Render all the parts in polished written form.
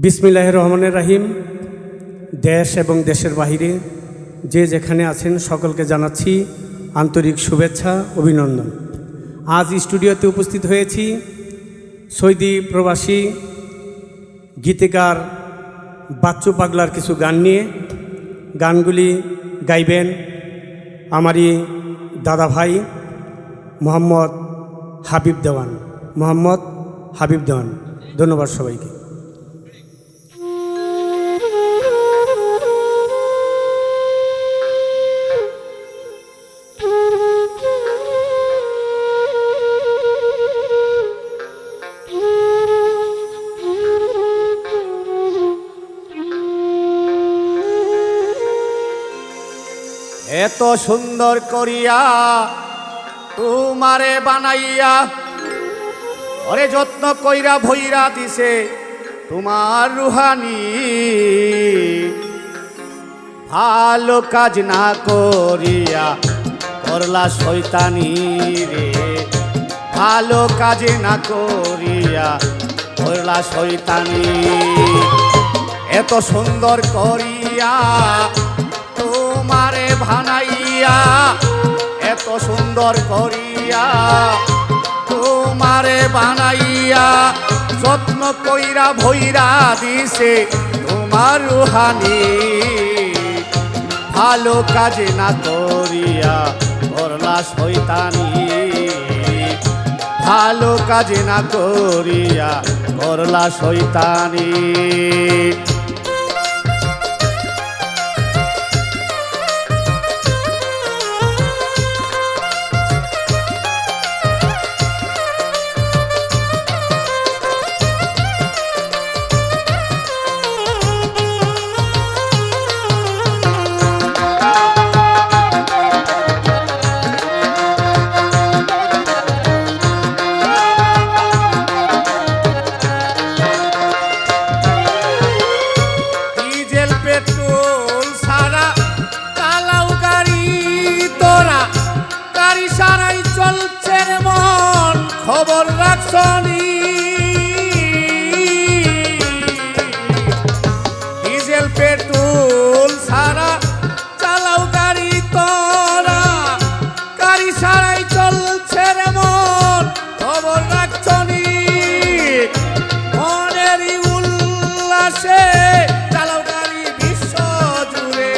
বিসমিল্লাহির রহমানির রহিম। দেশ এবং দেশের বাহিরে যে যেখানে আছেন সকলকে জানাচ্ছি আন্তরিক শুভেচ্ছা অভিনন্দন। আজ স্টুডিওতে উপস্থিত হয়েছি সৌদি প্রবাসী গীতিকার বাচ্চু পাগলার কিছু গান নিয়ে। গানগুলি গাইবেন আমারই দাদা ভাই মোহাম্মদ হাবিব দেওয়ান। ধন্যবাদ সবাইকে। এত সুন্দর করিয়া তোমারে বানাইয়া ওরে যত্ন কইরা ভইরা দিছে তোমার রুহানি। ভালো কাজ না করিয়া করলা শয়তানি রে, ভালো কাজ না করিয়া করলা শয়তানি। এত সুন্দর করিয়া তোমারে বানাইয়া, এত সুন্দর করিয়া তোমারে বানাইয়া যত্ন কইরা ভইরা দিছে তোমার রুহানি। ভালো কাজ না করিয়া করলা শয়তানি, ভালো কাজ না করিয়া করলা শয়তানি। খবর রাখছনি ডিজেল পেট্রোল সারা চালাও গাড়ি তোরা, গাড়ি সারাই চলছে রে মন খবর রাখছনি। মনেরই উল্লাসে চালাও গাড়ি বিশ্ব জুড়ে,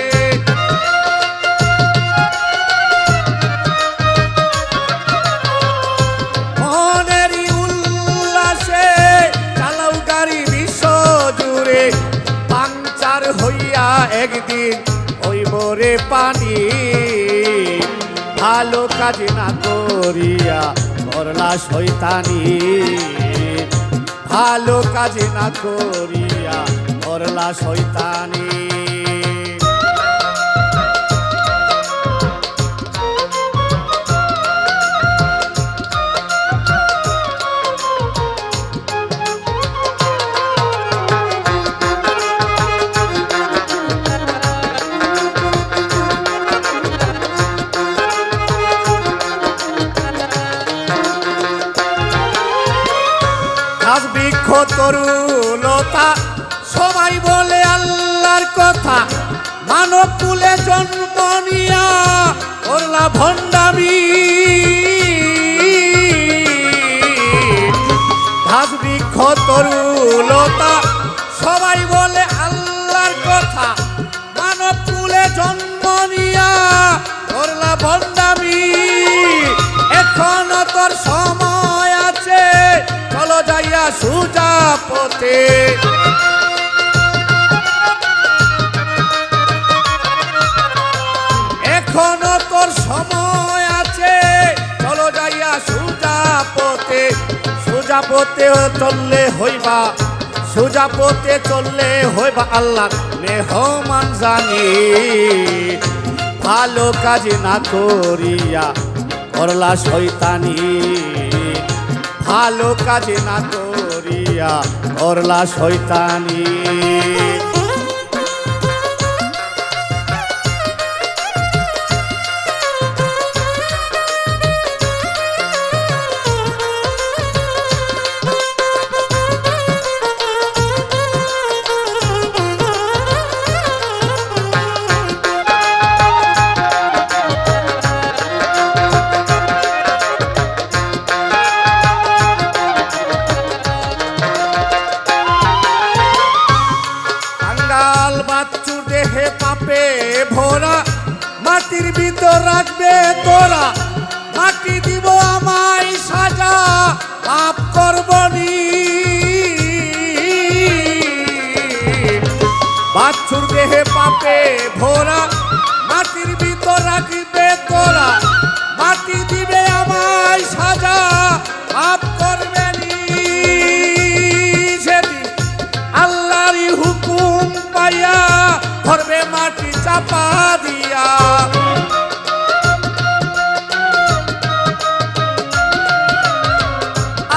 একদিন হইব রে পানি। ভালো কাজ না করিয়া করলা শয়তানি, ভালো কাজ না করিয়া করলা শয়তানি। বৃক্ষ তরুলতা সবাই বলে আল্লাহর কথা, মানব কুলে জন্ম নিয়া করলা ভণ্ডামি। ঘাস বৃক্ষ তরুলতা সবাই বলে আল্লাহর কথা, মানব কুলে জন্ম নিয়া করলা ভণ্ডামি। এখনো তোর সময় আছে, চলো যাইয়া সুজা পথে। এখনো তোর সময় আছে, চলো যাইয়া সুজা পথে। সুজা পথে চললে হইবা, সুজা পথে চললে হইবা আল্লাহ মেহমান জানি। ভালো কাজ না করিয়া করলা শয়তানি, ভালো কাজ না করিয়া করলা শয়তানি। দেহে পাপে ভরা মাটির ভিতর রাখবে তোরা মাটি দিব আমায় সাজা পাপ করবনি বাছুর দেহে পাপে ভরা মাটির ভিতর রাখবে তোরা মাটি দিবে আমায় সাজা পাপ করবেনি সেদিন আল্লাহরই হুকুম পাইয়া ধরবে মাটি চাপা দিয়া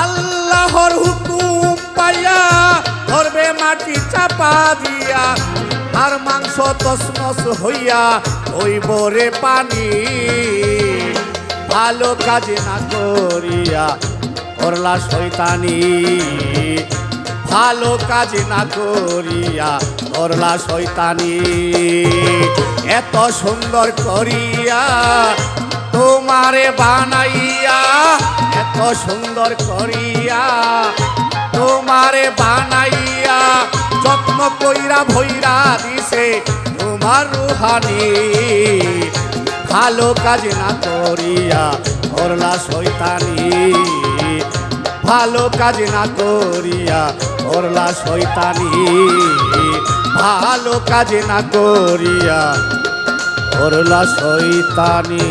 আল্লাহর হুকুম পাইয়া ধরবে মাটি চাপা দিয়া আর মাংস তসমস হইয়া হইব রে পানি ভালো কাজ না করিয়া করলা শয়তানি ভালো কাজ না করিয়া করলা শয়তানি এত সুন্দর করিয়া তোমারে বানাইয়া এত সুন্দর করিয়া তোমারে বানাইয়া যত্ন কইরা ভৈরা দিছে তোমার রুহানি ভালো কাজ না করিয়া করলা শয়তানি ভালো কাজ না করিয়া করলা শয়তানি ভালো কাজ না করিয়া করলা শয়তানি